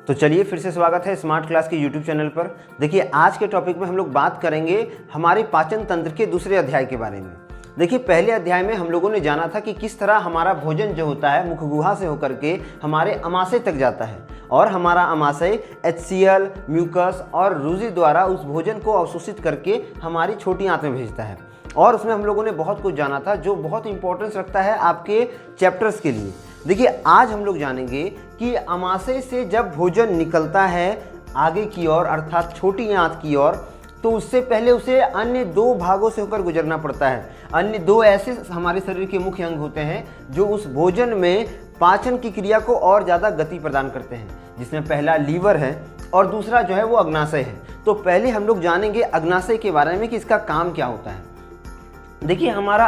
तो चलिए फिर से स्वागत है स्मार्ट क्लास के यूट्यूब चैनल पर। देखिए आज के टॉपिक में हम लोग बात करेंगे हमारे पाचन तंत्र के दूसरे अध्याय के बारे में। देखिए पहले अध्याय में हम लोगों ने जाना था कि किस तरह हमारा भोजन जो होता है मुख गुहा से होकर के हमारे अमाशय तक जाता है और हमारा अमाशय HCl, म्यूकस और रुधिर द्वारा उस भोजन को अवशोषित करके हमारी छोटी आंत में भेजता है। और उसमें हम लोगों ने बहुत कुछ जाना था जो बहुत इंपॉर्टेंस रखता है आपके चैप्टर्स के लिए। देखिए आज हम लोग जानेंगे कि अमाशय से जब भोजन निकलता है आगे की ओर अर्थात छोटी आंत की ओर, तो उससे पहले उसे अन्य दो भागों से होकर गुजरना पड़ता है। अन्य दो ऐसे हमारे शरीर के मुख्य अंग होते हैं जो उस भोजन में पाचन की क्रिया को और ज़्यादा गति प्रदान करते हैं, जिसमें पहला लीवर है और दूसरा जो है वो अग्नाशय है। तो पहले हम लोग जानेंगे अग्नाशय के बारे में कि इसका काम क्या होता है। देखिए हमारा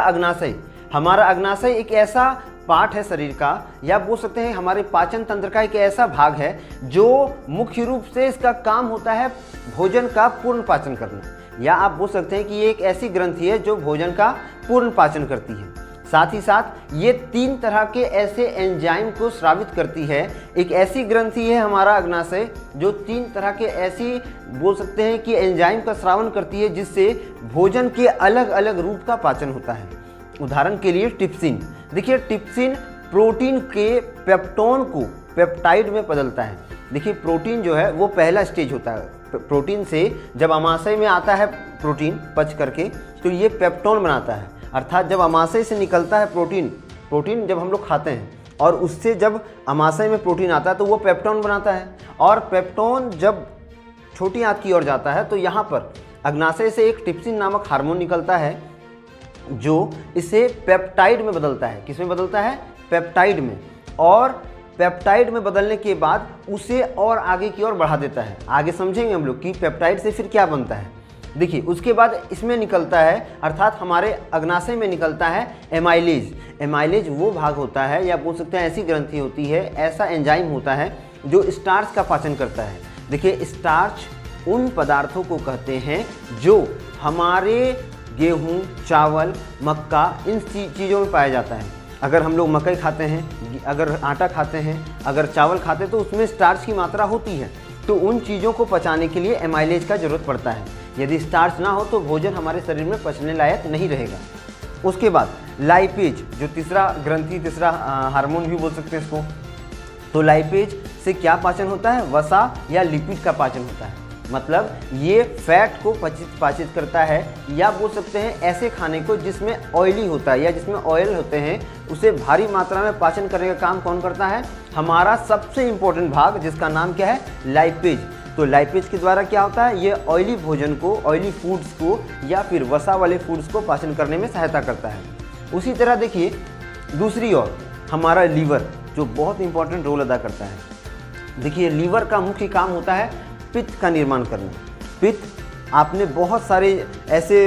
अग्नाशय एक ऐसा पार्ट है शरीर का, या बोल सकते हैं हमारे पाचन तंत्र का एक ऐसा भाग है जो मुख्य रूप से इसका काम होता है भोजन का पूर्ण पाचन करना, या आप बोल सकते हैं कि ये एक ऐसी ग्रंथि है जो भोजन का पूर्ण पाचन करती है। साथ ही साथ ये 3 तरह के ऐसे एंजाइम को स्रावित करती है। एक ऐसी ग्रंथि है हमारा अग्नाशय जो 3 तरह के ऐसी बोल सकते हैं कि एंजाइम का स्रावन करती है जिससे भोजन के अलग अलग रूप का पाचन होता है। उदाहरण के लिए ट्रिप्सिन। देखिए ट्रिप्सिन प्रोटीन के पेप्टोन को पेप्टाइड में बदलता है। देखिए प्रोटीन जो है वो पहला स्टेज होता है। प्रोटीन से जब अमाशय में आता है प्रोटीन पच करके तो ये पेप्टोन बनाता है, अर्थात जब अमाशय से निकलता है प्रोटीन जब हम लोग खाते हैं और उससे जब अमाशय में प्रोटीन आता है तो वो पेप्टोन बनाता है। और पेप्टोन जब छोटी आंत की ओर जाता है तो यहाँ पर अग्नाशय से एक ट्रिप्सिन नामक हार्मोन निकलता है जो इसे पेप्टाइड में बदलता है। किस में बदलता है? पेप्टाइड में। और पेप्टाइड में बदलने के बाद उसे और आगे की ओर बढ़ा देता है। आगे समझेंगे हम लोग कि पेप्टाइड से फिर क्या बनता है। देखिए उसके बाद इसमें निकलता है अर्थात हमारे अग्नाशय में निकलता है एमाइलेज। एमाइलेज वो भाग होता है या बोल सकते हैं ऐसी ग्रंथि होती है, ऐसा एंजाइम होता है जो स्टार्च का पाचन करता है। देखिए स्टार्च उन पदार्थों को कहते हैं जो हमारे गेहूँ, चावल, मक्का इन चीज़ों में पाया जाता है। अगर हम लोग मकई खाते हैं, अगर आटा खाते हैं, अगर चावल खाते हैं तो उसमें स्टार्च की मात्रा होती है। तो उन चीज़ों को पचाने के लिए एमाइलेज का ज़रूरत पड़ता है। यदि स्टार्च ना हो तो भोजन हमारे शरीर में पचने लायक नहीं रहेगा। उसके बाद लाइपेज जो तीसरा हार्मोन भी बोल सकते हैं इसको। तो लाइपेज से क्या पाचन होता है? वसा या लिपिड का पाचन होता है। मतलब ये फैट को पाचित करता है, या बोल सकते हैं ऐसे खाने को जिसमें ऑयली होता है या जिसमें ऑयल होते हैं उसे भारी मात्रा में पाचन करने का काम कौन करता है? हमारा सबसे इम्पोर्टेंट भाग जिसका नाम क्या है? लाइपेज। तो लाइपेज के द्वारा क्या होता है? ये ऑयली भोजन को, ऑयली फूड्स को या फिर वसा वाले फूड्स को पाचन करने में सहायता करता है। उसी तरह देखिए दूसरी ओर हमारा लीवर जो बहुत इंपॉर्टेंट रोल अदा करता है। देखिए लीवर का मुख्य काम होता है पित्त का निर्माण करना। पित्त आपने बहुत सारे ऐसे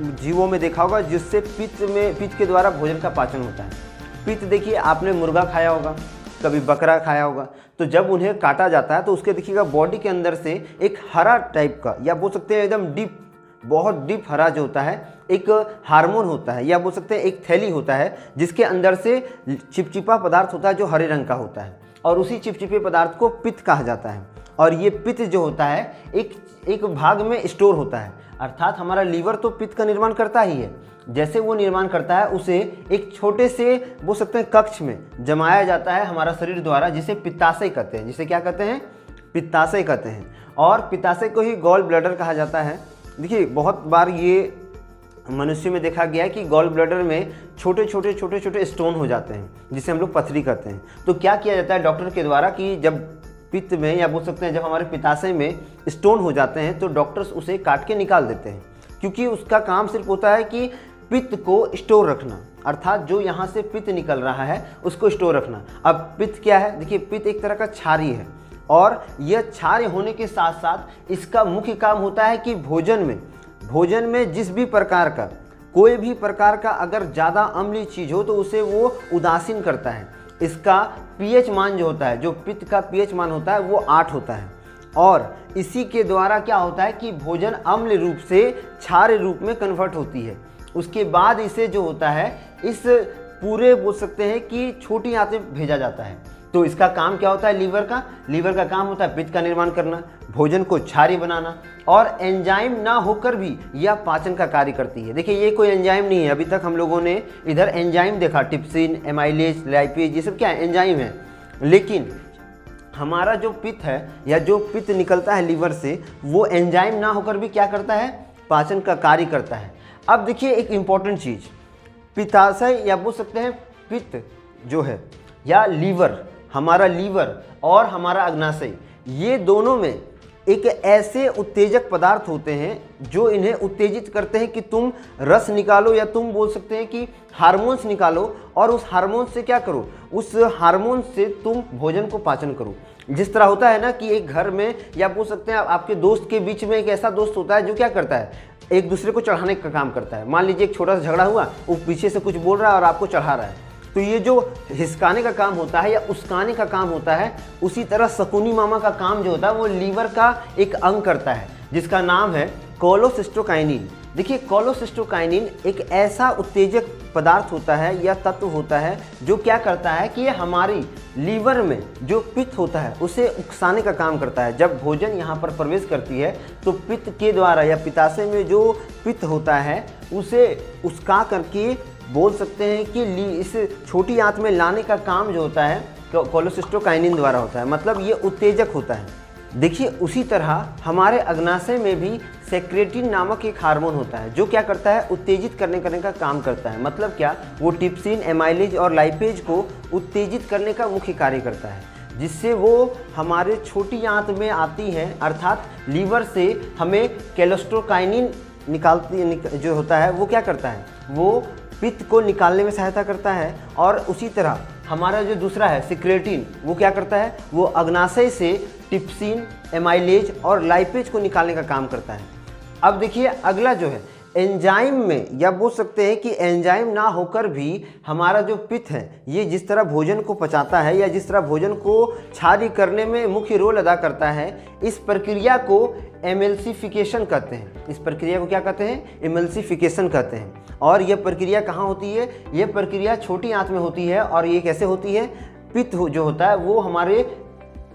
जीवों में देखा होगा जिससे पित्त के द्वारा भोजन का पाचन होता है। पित्त देखिए आपने मुर्गा खाया होगा, कभी बकरा खाया होगा, तो जब उन्हें काटा जाता है तो उसके देखिएगा बॉडी के अंदर से एक हरा टाइप का या बोल सकते हैं एकदम डीप, बहुत डीप हरा जो होता है एक हार्मोन होता है, या बोल सकते हैं एक थैली होता है जिसके अंदर से चिपचिपा पदार्थ होता है जो हरे रंग का होता है, और उसी चिपचिपे पदार्थ को पित्त कहा जाता है। और ये पित्त जो होता है एक भाग में स्टोर होता है, अर्थात हमारा लीवर तो पित्त का निर्माण करता ही है। जैसे वो निर्माण करता है उसे एक छोटे से बोल सकते हैं कक्ष में जमाया जाता है हमारा शरीर द्वारा, जिसे पित्ताशय कहते हैं। जिसे क्या कहते हैं? पित्ताशय कहते हैं। और पित्ताशय को ही गॉल ब्लैडर कहा जाता है। देखिए बहुत बार ये मनुष्य में देखा गया है कि गॉल ब्लैडर में छोटे छोटे स्टोन हो जाते हैं जिसे हम लोग पथरी कहते हैं। तो क्या किया जाता है डॉक्टर के द्वारा कि जब पित्त में या बोल सकते हैं जब हमारे पित्ताशय में स्टोन हो जाते हैं तो डॉक्टर्स उसे काट के निकाल देते हैं, क्योंकि उसका काम सिर्फ होता है कि पित्त को स्टोर रखना, अर्थात जो यहाँ से पित्त निकल रहा है उसको स्टोर रखना। अब पित्त क्या है? देखिए पित्त एक तरह का क्षारीय है, और यह क्षारीय होने के साथ साथ इसका मुख्य काम होता है कि भोजन में जिस भी प्रकार का कोई भी प्रकार का अगर ज़्यादा अम्लीय चीज़ हो तो उसे वो उदासीन करता है। इसका पीएच मान जो होता है, जो पित्त का पीएच मान होता है वो 8 होता है, और इसी के द्वारा क्या होता है कि भोजन अम्ल रूप से क्षार रूप में कन्वर्ट होती है। उसके बाद इसे जो होता है इस पूरे बोल सकते हैं कि छोटी आंत में भेजा जाता है। तो इसका काम क्या होता है लीवर का काम होता है पित्त का निर्माण करना, भोजन को क्षारीय बनाना, और एंजाइम ना होकर भी यह पाचन का कार्य करती है। देखिए ये कोई एंजाइम नहीं है, अभी तक हम लोगों ने इधर एंजाइम देखा, ट्रिप्सिन, एमाइलेज, लाइपेज, ये सब क्या है, एंजाइम है। लेकिन हमारा जो पित्त है या जो पित्त निकलता है लीवर से, वो एंजाइम ना होकर भी क्या करता है, पाचन का कार्य करता है। अब देखिए एक इम्पॉर्टेंट चीज़, पित्ताशय या बोल सकते हैं पित्त जो है या लीवर, हमारा लीवर और हमारा अग्नाशय, ये दोनों में एक ऐसे उत्तेजक पदार्थ होते हैं जो इन्हें उत्तेजित करते हैं कि तुम रस निकालो, या तुम बोल सकते हैं कि हार्मोन्स निकालो, और उस हार्मोन से क्या करो, उस हार्मोन से तुम भोजन को पाचन करो। जिस तरह होता है ना कि एक घर में, या बोल सकते हैं आपके दोस्त के बीच में एक ऐसा दोस्त होता है जो क्या करता है, एक दूसरे को चढ़ाने का काम करता है। मान लीजिए एक छोटा सा झगड़ा हुआ, वो पीछे से कुछ बोल रहा है और आपको चढ़ा रहा है, तो ये जो हिसकाने का काम होता है या उस्काने का काम होता है, उसी तरह शकुनी मामा का काम जो होता है वो लीवर का एक अंग करता है जिसका नाम है कोलोसिस्टोकाइनिन। देखिए कोलोसिस्टोकाइनिन एक ऐसा उत्तेजक पदार्थ होता है या तत्व होता है जो क्या करता है कि ये हमारी लीवर में जो पित्त होता है उसे उकसाने का काम करता है। जब भोजन यहाँ पर प्रवेश करती है तो पित्त के द्वारा या पित्ताशय में जो पित्त होता है उसे उस्का करके बोल सकते हैं कि इस छोटी आंत में लाने का काम जो होता है कोलोसिस्टोकाइनिन द्वारा होता है, मतलब ये उत्तेजक होता है। देखिए उसी तरह हमारे अग्नाशय में भी सेक्रेटिन नामक एक हार्मोन होता है जो क्या करता है, उत्तेजित करने का काम करता है। मतलब क्या, वो ट्रिप्सिन, एमाइलेज और लाइपेज को उत्तेजित करने का मुख्य कार्य करता है, जिससे वो हमारे छोटी आंत में आती है, अर्थात लीवर से हमें कोलेस्ट्रोकाइनिन निकालती जो होता है वो क्या करता है, वो पित्त को निकालने में सहायता करता है। और उसी तरह हमारा जो दूसरा है सिक्रेटिन, वो क्या करता है, वो अग्नाशय से ट्रिप्सिन, एमाइलेज और लाइपेज को निकालने का काम करता है। अब देखिए अगला जो है एंजाइम में, या बोल सकते हैं कि एंजाइम ना होकर भी हमारा जो पित्त है ये जिस तरह भोजन को पचाता है या जिस तरह भोजन को क्षारीय करने में मुख्य रोल अदा करता है, इस प्रक्रिया को एमल्सिफिकेशन कहते हैं। इस प्रक्रिया को क्या कहते हैं, एमल्सिफिकेशन कहते हैं। और यह प्रक्रिया कहाँ होती है, यह प्रक्रिया छोटी आंत में होती है। और ये कैसे होती है, पित्त जो होता है वो हमारे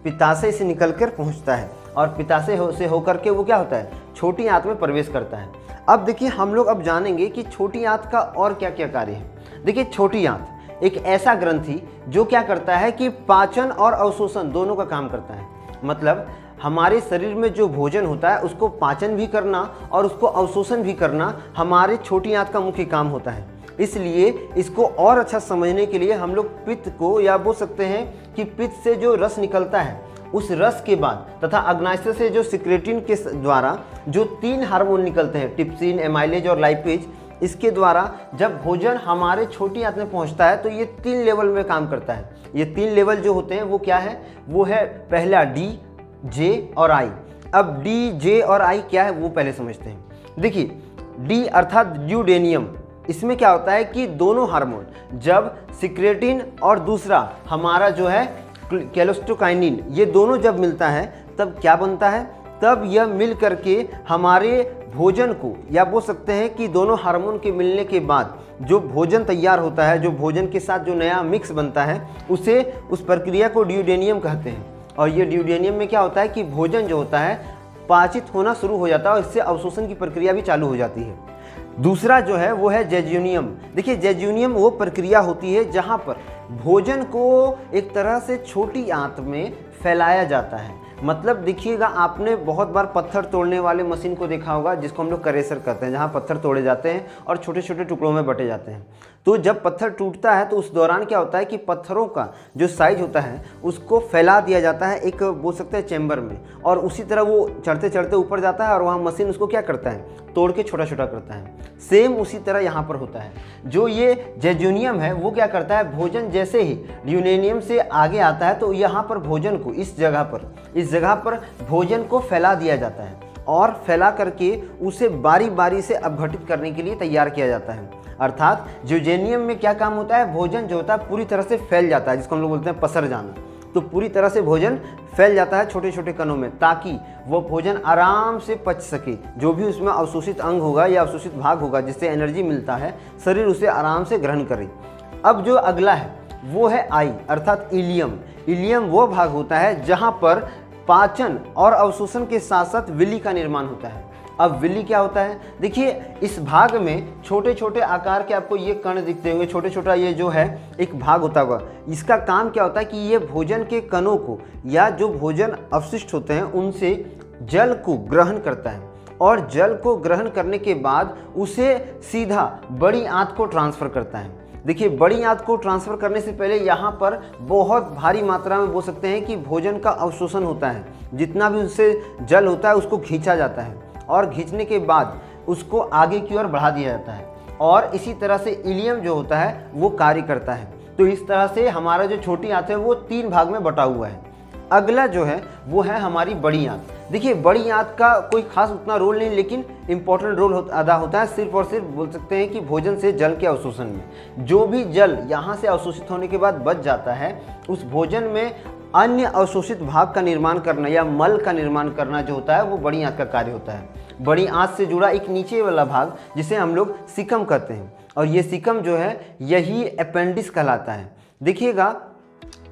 पित्ताशय से निकलकर पहुँचता है और पित्ताशय से होकर के वो क्या होता है, छोटी आंत में प्रवेश करता है। अब देखिए हम लोग अब जानेंगे कि छोटी आंत का और क्या क्या कार्य है। देखिए छोटी आंत एक ऐसा ग्रंथि जो क्या करता है कि पाचन और अवशोषण दोनों का काम करता है। मतलब हमारे शरीर में जो भोजन होता है उसको पाचन भी करना और उसको अवशोषण भी करना हमारे छोटी आंत का मुख्य काम होता है। इसलिए इसको और अच्छा समझने के लिए हम लोग पित्त को, या बोल सकते हैं कि पित्त से जो रस निकलता है उस रस के बाद तथा अग्नाशय से जो सिक्रेटिन के द्वारा जो 3 हार्मोन निकलते हैं, ट्रिप्सिन, एमाइलेज और लाइपेज, इसके द्वारा जब भोजन हमारे छोटी आंत में पहुंचता है तो ये 3 लेवल में काम करता है। ये 3 लेवल जो होते हैं वो क्या है, वो है पहला डी, जे और आई। अब डी, जे और आई क्या है वो पहले समझते हैं। देखिए डी अर्थात ड्यूडेनियम, इसमें क्या होता है कि दोनों हार्मोन जब सिक्रेटिन और दूसरा हमारा जो है कोलेस्ट्रोकाइनिन, ये दोनों जब मिलता है तब क्या बनता है, तब यह मिल करके हमारे भोजन को, या बोल सकते हैं कि दोनों हार्मोन के मिलने के बाद जो भोजन तैयार होता है, जो भोजन के साथ जो नया मिक्स बनता है, उसे उस प्रक्रिया को ड्यूडेनियम कहते हैं। और ये ड्यूडेनियम में क्या होता है कि भोजन जो होता है पाचित होना शुरू हो जाता है और इससे अवशोषण की प्रक्रिया भी चालू हो जाती है। दूसरा जो है वो है जेजुनियम। देखिए जेजुनियम वो प्रक्रिया होती है जहाँ पर भोजन को एक तरह से छोटी आंत में फैलाया जाता है। मतलब देखिएगा आपने बहुत बार पत्थर तोड़ने वाले मशीन को देखा होगा जिसको हम लोग करेसर कहते हैं, जहाँ पत्थर तोड़े जाते हैं और छोटे छोटे टुकड़ों में बटे जाते हैं। तो जब पत्थर टूटता है तो उस दौरान क्या होता है कि पत्थरों का जो साइज होता है उसको फैला दिया जाता है एक, बोल सकते हैं, चैम्बर में, और उसी तरह वो चढ़ते चढ़ते ऊपर जाता है और वहाँ मशीन उसको क्या करता है, तोड़ के छोटा छोटा करता है। सेम उसी तरह यहाँ पर होता है। जो ये जेजुनियम है वो क्या करता है, भोजन जैसे ही ड्यूडेनियम से आगे आता है तो यहाँ पर भोजन को इस जगह पर भोजन को फैला दिया जाता है और फैला करके उसे बारी बारी से अपघटित करने के लिए तैयार किया जाता है। अर्थात जेजुनियम में क्या काम होता है, भोजन जो होता है पूरी तरह से फैल जाता है, जिसको हम लोग बोलते हैं पसर जाना। तो पूरी तरह से भोजन फैल जाता है छोटे छोटे कणों में, ताकि वो भोजन आराम से पच सके। जो भी उसमें अवशोषित अंग होगा या अवशोषित भाग होगा जिससे एनर्जी मिलता है, शरीर उसे आराम से ग्रहण करे। अब जो अगला है वो है आई अर्थात इलियम। इलियम वो भाग होता है जहाँ पर पाचन और अवशोषण के साथ साथ विली का निर्माण होता है। अब विली क्या होता है, देखिए इस भाग में छोटे छोटे आकार के आपको ये कण दिखते होंगे, छोटे छोटा ये जो है एक भाग होता होगा। इसका काम क्या होता है कि ये भोजन के कणों को या जो भोजन अवशिष्ट होते हैं उनसे जल को ग्रहण करता है और जल को ग्रहण करने के बाद उसे सीधा बड़ी आंत को ट्रांसफ़र करता है। देखिए बड़ी आंत को ट्रांसफ़र करने से पहले यहाँ पर बहुत भारी मात्रा में बोल सकते हैं कि भोजन का अवशोषण होता है। जितना भी उससे जल होता है उसको खींचा जाता है और खींचने के बाद उसको आगे की ओर बढ़ा दिया जाता है और इसी तरह से इलियम जो होता है वो कार्य करता है। तो इस तरह से हमारा जो छोटी आंत है वो 3 भाग में बटा हुआ है। अगला जो है वो है हमारी बड़ी आंत। देखिए बड़ी आंत का कोई खास उतना रोल नहीं, लेकिन इम्पोर्टेंट रोल अदा होता है सिर्फ और सिर्फ बोल सकते हैं कि भोजन से जल के अवशोषण में। जो भी जल यहाँ से अवशोषित होने के बाद बच जाता है उस भोजन में अन्य अवशोषित भाग का निर्माण करना या मल का निर्माण करना जो होता है वो बड़ी आंत का कार्य होता है। बड़ी आंत से जुड़ा एक नीचे वाला भाग जिसे हम लोग सीकम कहते हैं और ये सीकम जो है यही अपेंडिक्स कहलाता है। देखिएगा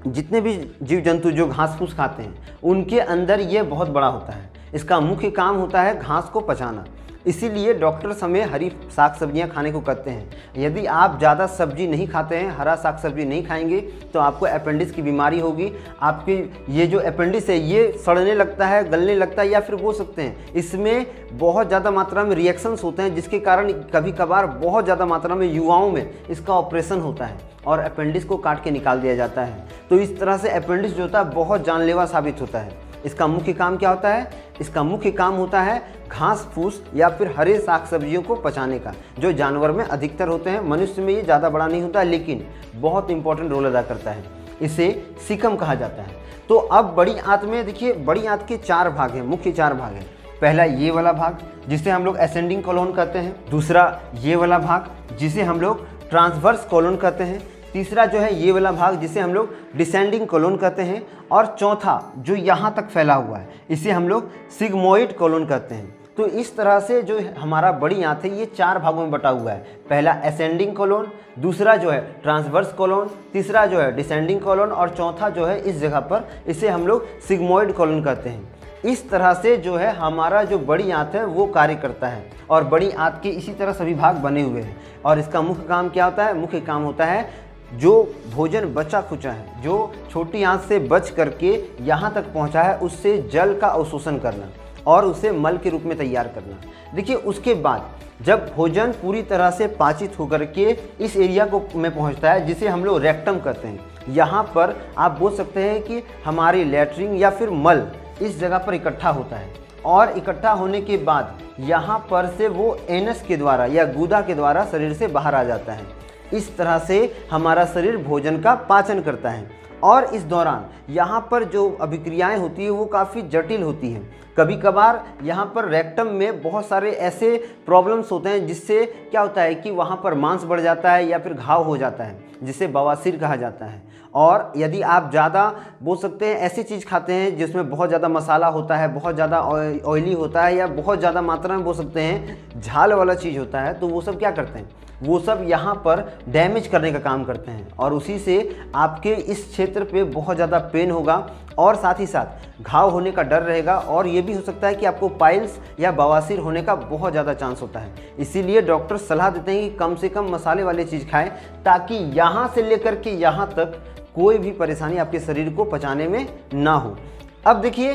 जितने भी जीव जंतु जो घास फूस खाते हैं उनके अंदर ये बहुत बड़ा होता है। इसका मुख्य काम होता है घास को पचाना, इसीलिए डॉक्टर्स हमें हरी साग सब्जियां खाने को कहते हैं। यदि आप ज़्यादा सब्जी नहीं खाते हैं, हरा साग सब्जी नहीं खाएंगे तो आपको अपेंडिक्स की बीमारी होगी। आपकी ये जो अपेंडिक्स है ये सड़ने लगता है, गलने लगता है या फिर बोल सकते हैं इसमें बहुत ज़्यादा मात्रा में रिएक्शंस होते हैं जिसके कारण कभी कभार बहुत ज़्यादा मात्रा में युवाओं में इसका ऑपरेशन होता है और अपेंडिक्स को काट के निकाल दिया जाता है। तो इस तरह से अपेंडिक्स जो होता है बहुत जानलेवा साबित होता है। इसका मुख्य काम क्या होता है? इसका मुख्य काम होता है घास फूस या फिर हरे साग सब्जियों को पचाने का, जो जानवर में अधिकतर होते हैं। मनुष्य में ये ज़्यादा बड़ा नहीं होता लेकिन बहुत इंपॉर्टेंट रोल अदा करता है। इसे सीकम कहा जाता है। तो अब बड़ी आंत में देखिए बड़ी आंत के 4 भाग हैं, मुख्य 4 भाग हैं। पहला ये वाला भाग जिसे हम लोग असेंडिंग कोलोन कहते हैं, दूसरा ये वाला भाग जिसे हम लोग ट्रांसवर्स कोलोन कहते हैं, तीसरा जो है ये वाला भाग जिसे हम लोग डिसेंडिंग कोलोन कहते हैं और चौथा जो यहाँ तक फैला हुआ है इसे हम लोग सिग्मोइड कोलोन कहते हैं। तो इस तरह से जो हमारा बड़ी आंत है ये 4 भागों में बटा हुआ है। पहला असेंडिंग कोलोन, दूसरा जो है ट्रांसवर्स कोलोन, तीसरा जो है डिसेंडिंग कोलोन और चौथा जो है इस जगह पर इसे हम लोग सिग्मोइड कोलोन कहते हैं। इस तरह से जो है हमारा जो बड़ी आंत है वो कार्य करता है और बड़ी आंत के इसी तरह सभी भाग बने हुए हैं। और इसका मुख्य काम क्या होता है? मुख्य काम होता है जो भोजन बचा खुचा है, जो छोटी आंत से बच करके यहाँ तक पहुँचा है, उससे जल का अवशोषण करना और उसे मल के रूप में तैयार करना। देखिए उसके बाद जब भोजन पूरी तरह से पाचित होकर के इस एरिया को में पहुँचता है जिसे हम लोग रेक्टम कहते हैं, यहाँ पर आप बोल सकते हैं कि हमारी लैट्रिन या फिर मल इस जगह पर इकट्ठा होता है और इकट्ठा होने के बाद यहाँ पर से वो एनस के द्वारा या गुदा के द्वारा शरीर से बाहर आ जाता है। इस तरह से हमारा शरीर भोजन का पाचन करता है और इस दौरान यहाँ पर जो अभिक्रियाएं होती है वो काफ़ी जटिल होती हैं। कभी कभार यहाँ पर रेक्टम में बहुत सारे ऐसे प्रॉब्लम्स होते हैं जिससे क्या होता है कि वहाँ पर मांस बढ़ जाता है या फिर घाव हो जाता है जिसे बवासीर कहा जाता है। और यदि आप ज़्यादा बोल सकते हैं ऐसी चीज़ खाते हैं जिसमें बहुत ज़्यादा मसाला होता है, बहुत ज़्यादा ऑयली होता है या बहुत ज़्यादा मात्रा में बोल सकते हैं झाल वाला चीज़ होता है, तो वो सब क्या करते हैं? वो सब यहाँ पर डैमेज करने का काम करते हैं और उसी से आपके इस क्षेत्र पे बहुत ज़्यादा पेन होगा और साथ ही साथ घाव होने का डर रहेगा और ये भी हो सकता है कि आपको पाइल्स या बवासीर होने का बहुत ज़्यादा चांस होता है। इसीलिए डॉक्टर सलाह देते हैं कि कम से कम मसाले वाली चीज़ खाएं ताकि यहाँ से लेकर के यहाँ तक कोई भी परेशानी आपके शरीर को पचाने में ना हो। अब देखिए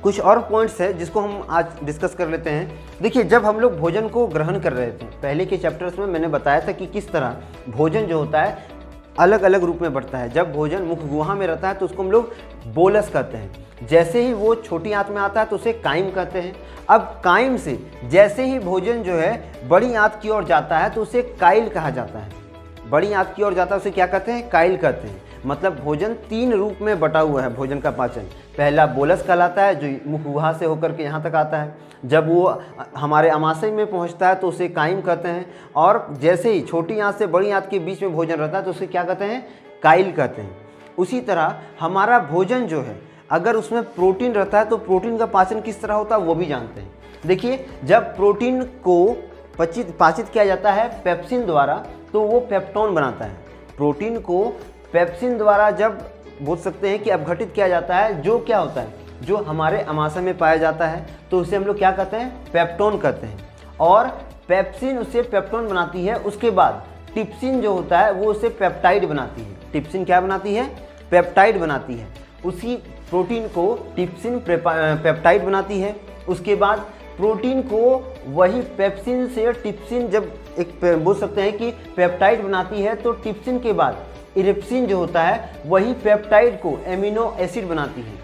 कुछ और पॉइंट्स है जिसको हम आज डिस्कस कर लेते हैं। देखिए जब हम लोग भोजन को ग्रहण कर रहे थे पहले के चैप्टर्स में मैंने बताया था कि किस तरह भोजन जो होता है अलग अलग रूप में बढ़ता है। जब भोजन मुख गुहा में रहता है तो उसको हम लोग बोलस कहते हैं। जैसे ही वो छोटी आंत में आता है तो उसे काइम कहते हैं। अब काइम से जैसे ही भोजन जो है बड़ी आंत की ओर जाता है तो उसे काइल कहा जाता है। बड़ी आंत की ओर जाता है उसे क्या कहते हैं? काइल कहते हैं। मतलब भोजन 3 रूप में बटा हुआ है भोजन का पाचन। पहला बोलस कहलाता है जो मुख गुहा से होकर के यहाँ तक आता है। जब वो हमारे अमाशय में पहुँचता है तो उसे काइम कहते हैं और जैसे ही छोटी आंत से बड़ी आंत के बीच में भोजन रहता है तो उसे क्या कहते हैं? काइल कहते हैं। उसी तरह हमारा भोजन जो है अगर उसमें प्रोटीन रहता है तो प्रोटीन का पाचन किस तरह होता है वो भी जानते हैं। देखिए जब प्रोटीन को पाचित किया जाता है पेप्सिन द्वारा तो वो पेप्टोन बनाता है। प्रोटीन को पेप्सिन द्वारा जब बोल सकते हैं कि अपघटित किया जाता है, जो क्या होता है, जो हमारे अमाशय में पाया जाता है, तो उसे हम लोग क्या कहते हैं, पेप्टोन कहते हैं। और पेप्सिन उसे पेप्टोन बनाती है, उसके बाद टिप्सिन जो होता है वो उसे पेप्टाइड बनाती है। टिप्सिन क्या बनाती है, पेप्टाइड बनाती है। उसी प्रोटीन को टिप्सिन पेप्टाइड बनाती है। उसके बाद प्रोटीन को वही पेप्सिन से टिप्सिन जब एक बोल सकते हैं कि पेप्टाइड बनाती है, तो टिप्सिन के बाद इरिप्सिन जो होता है वही पेप्टाइड को एमिनो एसिड बनाती है।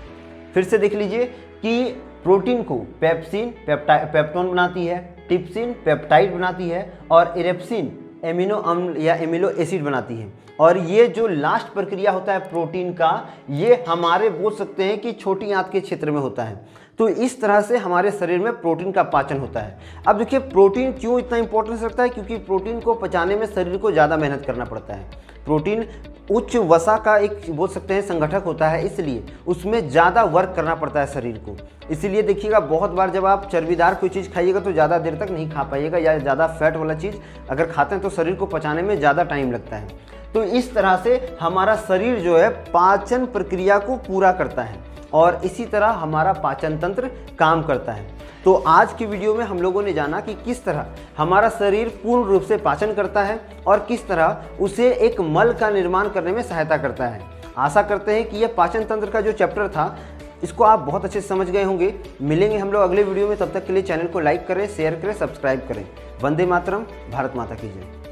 फिर से देख लीजिए कि प्रोटीन को पेप्सिन पेप्टोन बनाती है, टिप्सिन पेप्टाइड बनाती है और इरिप्सिन एमिनो अम्ल या एमिनो एसिड बनाती है। और ये जो लास्ट प्रक्रिया होता है प्रोटीन का, ये हमारे बोल सकते हैं कि छोटी आंत के क्षेत्र में होता है। तो इस तरह से हमारे शरीर में प्रोटीन का पाचन होता है। अब देखिए प्रोटीन क्यों इतना इंपॉर्टेंस रखता है, क्योंकि प्रोटीन को पचाने में शरीर को ज़्यादा मेहनत करना पड़ता है। प्रोटीन उच्च वसा का एक बोल सकते हैं संगठक होता है, इसलिए उसमें ज़्यादा वर्क करना पड़ता है शरीर को। इसीलिए देखिएगा बहुत बार जब आप चर्बीदार कोई चीज़ खाइएगा तो ज़्यादा देर तक नहीं खा पाइएगा, या ज़्यादा फैट वाला चीज़ अगर खाते हैं तो शरीर को पचाने में ज़्यादा टाइम लगता है। तो इस तरह से हमारा शरीर जो है पाचन प्रक्रिया को पूरा करता है और इसी तरह हमारा पाचन तंत्र काम करता है। तो आज की वीडियो में हम लोगों ने जाना कि किस तरह हमारा शरीर पूर्ण रूप से पाचन करता है और किस तरह उसे एक मल का निर्माण करने में सहायता करता है। आशा करते हैं कि यह पाचन तंत्र का जो चैप्टर था इसको आप बहुत अच्छे से समझ गए होंगे। मिलेंगे हम लोग अगले वीडियो में, तब तक के लिए चैनल को लाइक करें, शेयर करें, सब्सक्राइब करें। वंदे मातरम, भारत माता की जय।